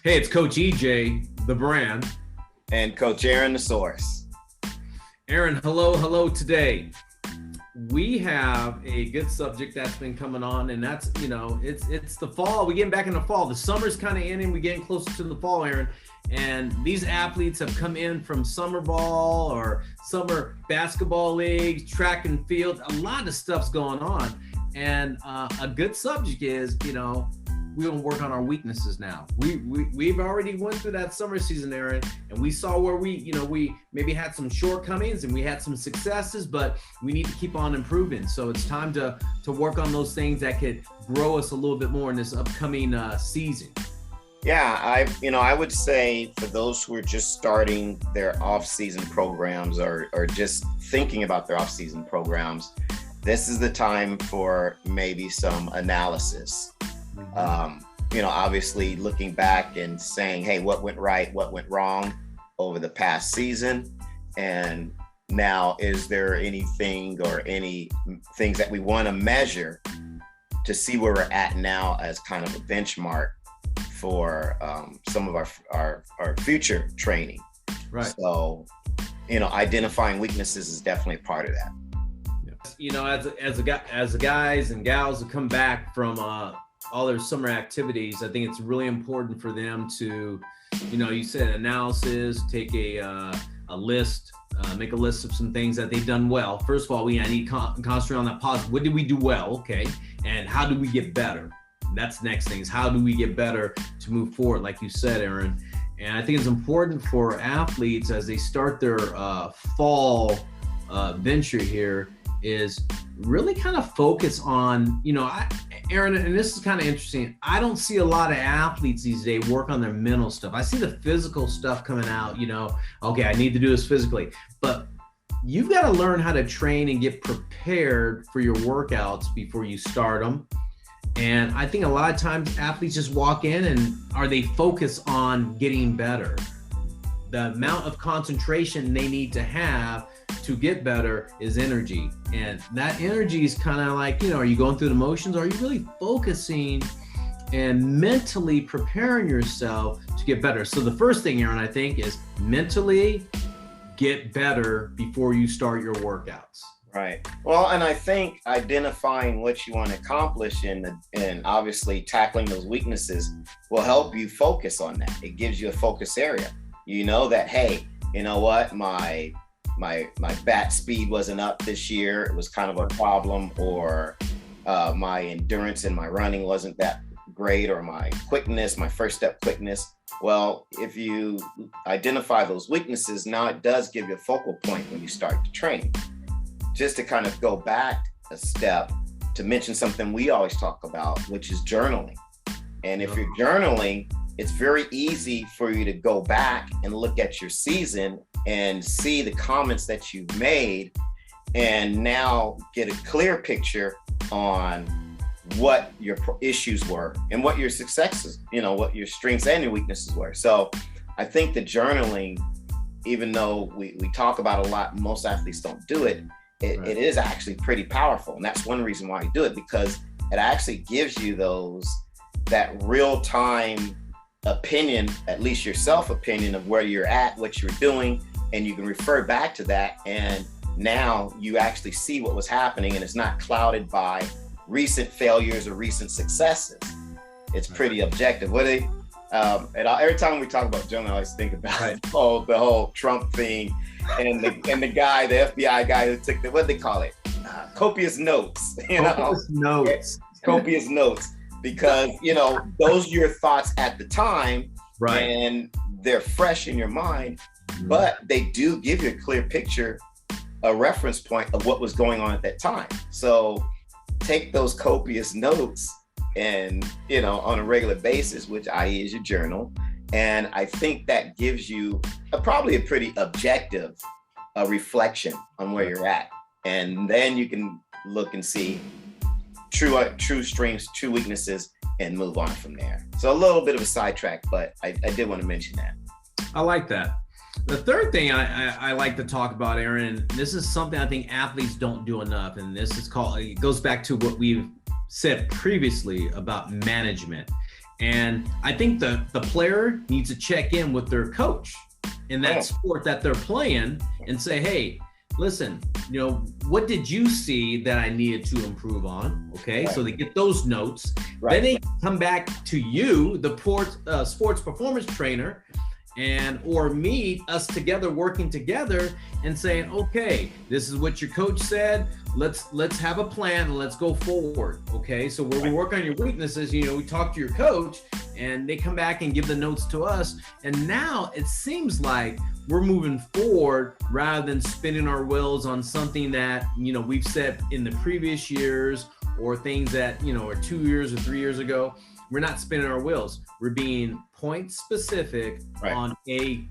Hey, it's Coach EJ, the brand. And Coach Aaron, the source. Aaron, hello today. We have a good subject that's been coming on, and that's, it's the fall. We're getting back in the fall. The summer's kind of ending. We're getting closer to the fall, Aaron. And these athletes have come in from summer ball or summer basketball leagues, track and field. A lot of stuff's going on. And a good subject is, we're gonna work on our weaknesses now. We've already went through that summer season, Aaron, and we saw where we maybe had some shortcomings and we had some successes, but we need to keep on improving. So it's time to work on those things that could grow us a little bit more in this upcoming season. Yeah, I would say for those who are just starting their off-season programs or just thinking about their off-season programs, this is the time for maybe some analysis. Obviously looking back and saying, hey, what went right, what went wrong over the past season? And now, is there anything or any things that we want to measure to see where we're at now as kind of a benchmark for some of our future training? Right. So, identifying weaknesses is definitely a part of that. As the guys and gals that come back from all their summer activities, I think it's really important for them to, you said analysis, take a list, make a list of some things that they've done well. First of all, we need to concentrate on that positive. What did we do well? Okay. And how do we get better? That's the next thing, is how do we get better to move forward, like you said, Aaron. And I think it's important for athletes as they start their fall venture here is really kind of focus on, Aaron, and this is kind of interesting. I don't see a lot of athletes these days work on their mental stuff. I see the physical stuff coming out, okay, I need to do this physically, but you've got to learn how to train and get prepared for your workouts before you start them. And I think a lot of times athletes just walk in and they focus on getting better. The amount of concentration they need to have to get better is energy. And that energy is kind of like, are you going through the motions? Are you really focusing and mentally preparing yourself to get better? So the first thing, Aaron, I think is mentally get better before you start your workouts. Right. Well, and I think identifying what you want to accomplish and obviously tackling those weaknesses will help you focus on that. It gives you a focus area. You know that, hey, you know what, my bat speed wasn't up this year. It was kind of a problem, or my endurance in my running wasn't that great, or my quickness, my first step quickness. Well, if you identify those weaknesses, now it does give you a focal point when you start to train. Just to kind of go back a step to mention something we always talk about, which is journaling. And if you're journaling, it's very easy for you to go back and look at your season and see the comments that you've made, and now get a clear picture on what your issues were and what your successes, what your strengths and your weaknesses were. So I think the journaling, even though we talk about a lot, most athletes don't do it, it is actually pretty powerful. And that's one reason why you do it, because it actually gives you that real-time opinion, at least your self-opinion of where you're at, what you're doing, and you can refer back to that. And now you actually see what was happening, and it's not clouded by recent failures or recent successes. It's pretty objective. And every time we talk about journaling, I always think about the whole Trump thing and the guy, the FBI guy who took what they call it, copious notes. Copious notes. Because, those are your thoughts at the time, right? And they're fresh in your mind, but they do give you a clear picture, a reference point of what was going on at that time. So take those copious notes and, on a regular basis, which i.e. is your journal. And I think that gives you probably a pretty objective reflection on where you're at. And then you can look and see true strengths, true weaknesses, and move on from there. So a little bit of a sidetrack, but I did want to mention that. I like that. The third thing I like to talk about, Aaron, and this is something I think athletes don't do enough, and it goes back to what we've said previously about management. And I think the player needs to check in with their coach in that sport that they're playing and say, hey, listen, what did you see that I needed to improve on? Okay, so they get those notes. Then they come back to you, the sports performance trainer, or meet us together, working together and saying, okay, this is what your coach said. Let's have a plan and let's go forward. Okay, so where we work on your weaknesses, we talk to your coach and they come back and give the notes to us. And now it seems like we're moving forward rather than spinning our wheels on something that, we've said in the previous years or things that, are 2 years or 3 years ago. We're not spinning our wheels. We're being point specific on a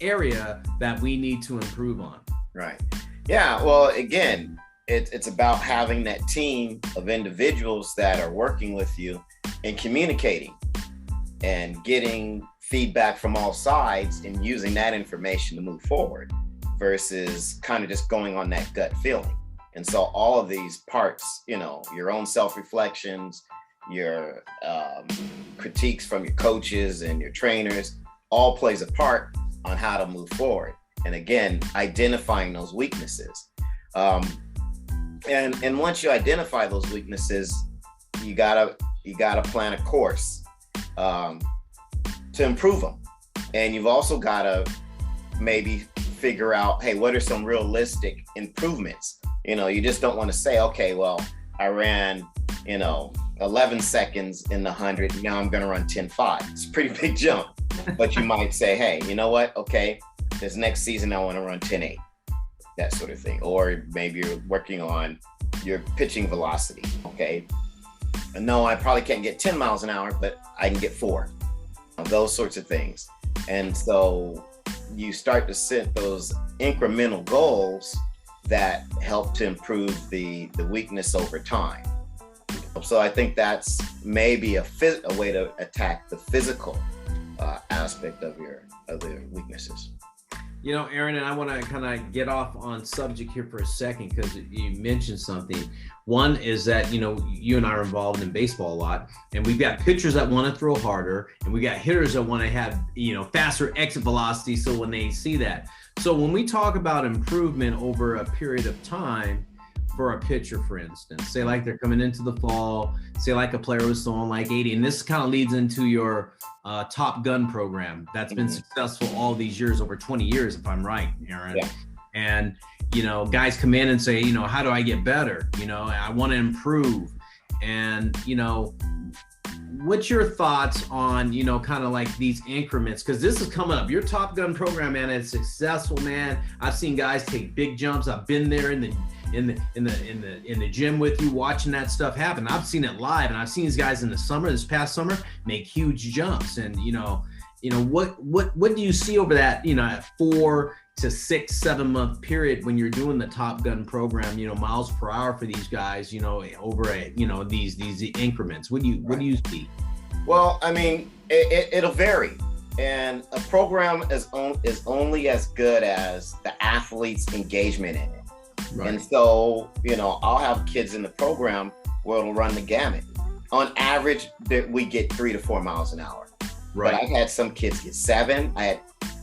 area that we need to improve on. Right. Yeah. Well, again, it's about having that team of individuals that are working with you and communicating and getting feedback from all sides and using that information to move forward versus kind of just going on that gut feeling. And so all of these parts, your own self-reflections, your critiques from your coaches and your trainers, all plays a part on how to move forward. And again, identifying those weaknesses. And once you identify those weaknesses, you gotta plan a course to improve them. And you've also gotta maybe figure out, hey, what are some realistic improvements? You just don't want to say, okay, well, I ran, 11 seconds in the 100. Now I'm going to run 10.5. It's a pretty big jump. But you might say, hey, you know what? Okay, this next season, I want to run 10.8, that sort of thing. Or maybe you're working on your pitching velocity. Okay. No, I probably can't get 10 miles an hour, but I can get 4. Those sorts of things. And so you start to set those incremental goals that help to improve the weakness over time. So I think that's maybe a way to attack the physical aspect of the weaknesses. Aaron, and I want to kind of get off on subject here for a second because you mentioned something. One is that, you and I are involved in baseball a lot, and we've got pitchers that want to throw harder, and we got hitters that want to have, faster exit velocity. So when they see that. So when we talk about improvement over a period of time for a pitcher, for instance, say like they're coming into the fall, say like a player was throwing like 80, and this kind of leads into your Top Gun program that's been successful all these years, over 20 years, if I'm right, Aaron. Yeah. And, guys come in and say, how do I get better? I want to improve. And, what's your thoughts on, kind of like these increments? Because this is coming up. Your Top Gun program, man, it's successful, man. I've seen guys take big jumps. I've been there in the gym with you, watching that stuff happen. I've seen it live, and I've seen these guys in this past summer, make huge jumps. And what do you see over that 4 to 6, 7 month period when you're doing the Top Gun program? Miles per hour for these guys, over these increments. What do you see? Well, I mean, it'll vary. And a program is only as good as the athlete's engagement in it. Right. And so, I'll have kids in the program where it'll run the gamut. On average, we get 3 to 4 miles an hour. Right. But I've had some kids get 7. I had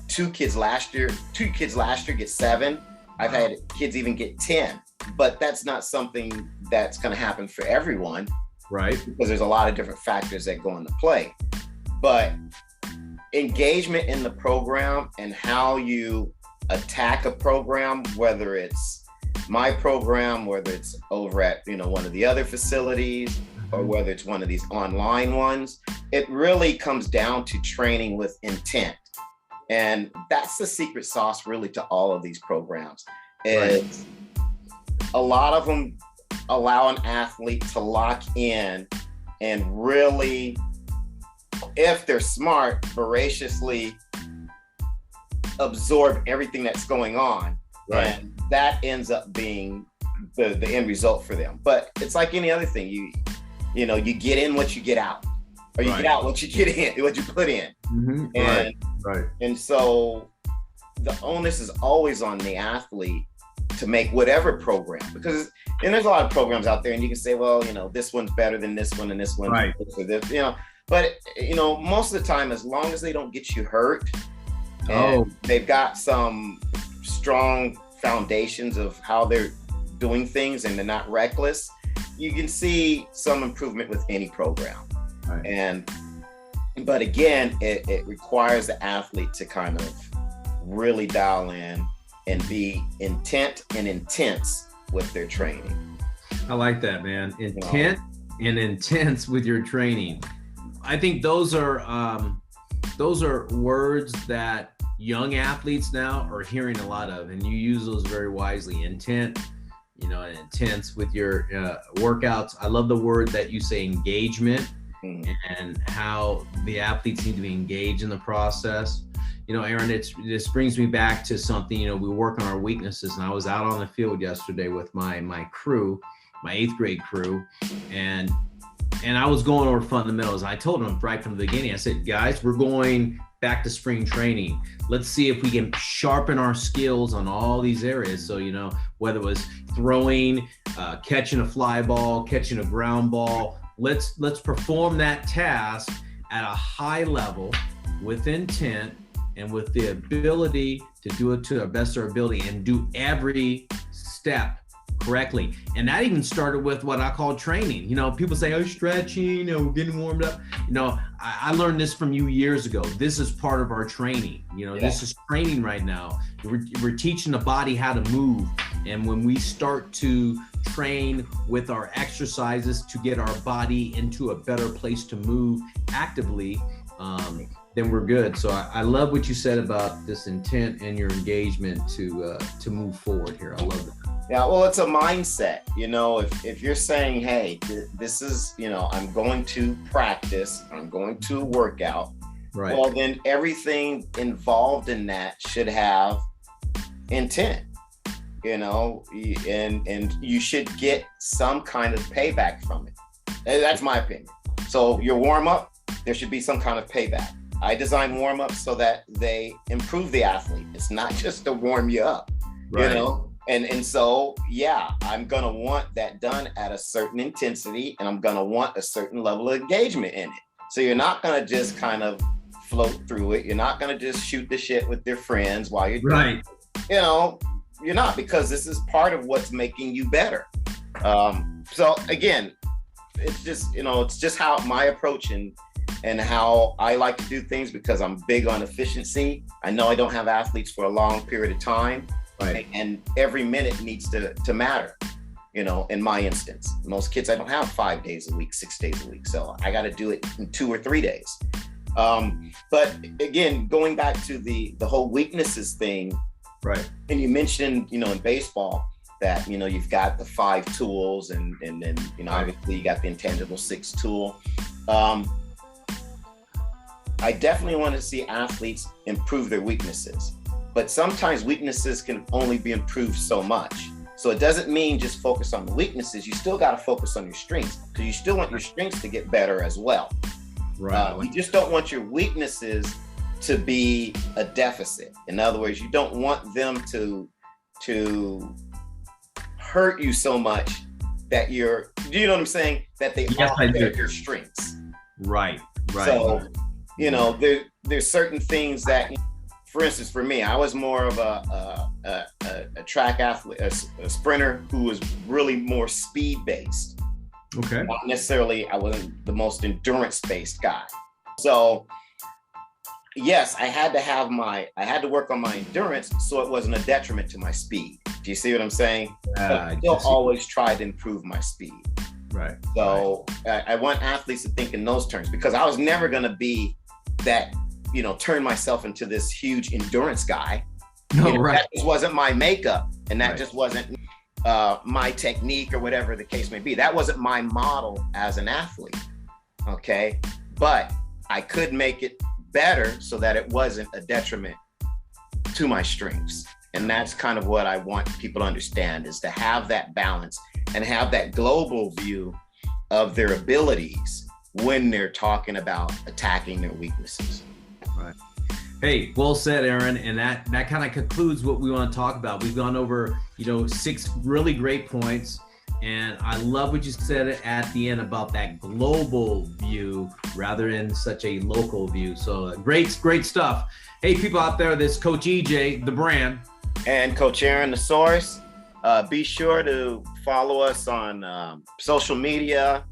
2 kids last year get 7. I've had kids even get 10. But that's not something that's going to happen for everyone. Right. Because there's a lot of different factors that go into play. But engagement in the program and how you attack a program, whether it's my program, whether it's over at one of the other facilities, or whether it's one of these online ones, it really comes down to training with intent. And that's the secret sauce really to all of these programs. Is a lot of them allow an athlete to lock in and really, if they're smart, voraciously absorb everything that's going on. Right. And that ends up being the end result for them. But it's like any other thing. You get in what you get out, or you get out what you get in, what you put in. Mm-hmm. And so the onus is always on the athlete to make whatever program, because there's a lot of programs out there, and you can say, well, this one's better than this one, and this one, right, for this, But most of the time, as long as they don't get you hurt, Oh, and they've got some strong foundations of how they're doing things and they're not reckless, you can see some improvement with any program. right. But again, it requires the athlete to kind of really dial in and be intent and intense with their training. I like that, man. Intent and intense with your training. I think those are words that young athletes now are hearing a lot of, and you use those very wisely. Intent, and intense with your workouts. I love the word that you say, engagement, and how the athletes need to be engaged in the process. Aaron, this brings me back to something. We work on our weaknesses, and I was out on the field yesterday with my crew, my 8th grade crew, and I was going over fundamentals. I told them right from the beginning, I said, guys, we're going back to spring training. Let's see if we can sharpen our skills on all these areas. So, whether it was throwing, catching a fly ball, catching a ground ball, let's perform that task at a high level with intent and with the ability to do it to the best of our ability and do every step correctly. And that even started with what I call training. People say, oh, stretching, getting warmed up. I learned this from you years ago. This is part of our training. This is training right now. We're teaching the body how to move. And when we start to train with our exercises to get our body into a better place to move actively, then we're good. So I love what you said about this intent and your engagement to move forward here. I love that. Yeah, well, it's a mindset. If you're saying, hey, this is, I'm going to practice, I'm going to work out, right. Well, then everything involved in that should have intent, and you should get some kind of payback from it. And that's my opinion. So your warm up, there should be some kind of payback. I design warm ups so that they improve the athlete. It's not just to warm you up, right. And so, yeah, I'm going to want that done at a certain intensity, and I'm going to want a certain level of engagement in it. So you're not going to just kind of float through it. You're not going to just shoot the shit with your friends while you're doing it. You're not, because this is part of what's making you better. So again, it's just how my approach and how I like to do things, because I'm big on efficiency. I know I don't have athletes for a long period of time. Right. And every minute needs to matter, in my instance. Most kids, I don't have 5 days a week, 6 days a week. So I got to do it in 2 or 3 days. But again, going back to the whole weaknesses thing. Right. And you mentioned, in baseball that, you've got the 5 tools and then, obviously you got the intangible 6 tool. I definitely want to see athletes improve their weaknesses. But sometimes weaknesses can only be improved so much. So it doesn't mean just focus on the weaknesses. You still got to focus on your strengths, because you still want your strengths to get better as well. Right. You just don't want your weaknesses to be a deficit. In other words, you don't want them to hurt you so much that do you know what I'm saying? That they offset your strengths. Right. So, there's certain things that, for instance, for me, I was more of a track athlete, a sprinter who was really more speed-based. Okay. Not necessarily, I wasn't the most endurance-based guy. So, yes, I had to work on my endurance so it wasn't a detriment to my speed. Do you see what I'm saying? I still always try to improve my speed. Right. So I want athletes to think in those terms, because I was never going to be that, turn myself into this huge endurance guy. No, right. That just wasn't my makeup, and that just wasn't my technique, or whatever the case may be. That wasn't my model as an athlete. Okay. But I could make it better so that it wasn't a detriment to my strengths. And that's kind of what I want people to understand, is to have that balance and have that global view of their abilities when they're talking about attacking their weaknesses. Right. Hey, well said, Aaron. And that kind of concludes what we want to talk about. We've gone over, 6 really great points. And I love what you said at the end about that global view rather than such a local view. So great stuff. Hey, people out there, this Coach EJ, the brand. And Coach Aaron, the source. Be sure to follow us on social media.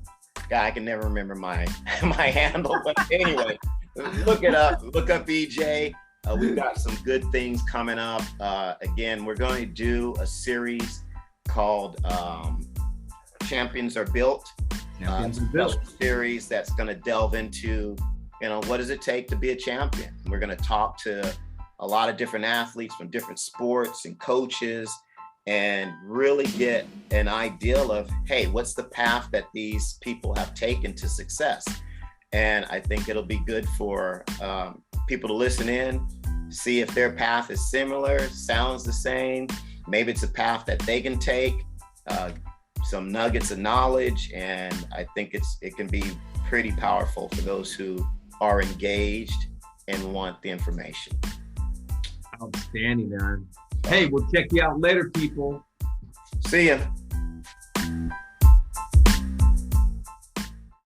God, I can never remember my handle, but anyway, look it up. Look up EJ. We've got some good things coming up. Again, we're going to do a series called Champions Are Built. Series that's going to delve into, what does it take to be a champion? We're going to talk to a lot of different athletes from different sports and coaches, and really get an ideal of, hey, what's the path that these people have taken to success? And I think it'll be good for people to listen in, see if their path is similar, sounds the same. Maybe it's a path that they can take, some nuggets of knowledge, and I think it can be pretty powerful for those who are engaged and want the information. Outstanding, man. Hey, we'll check you out later, people. See ya.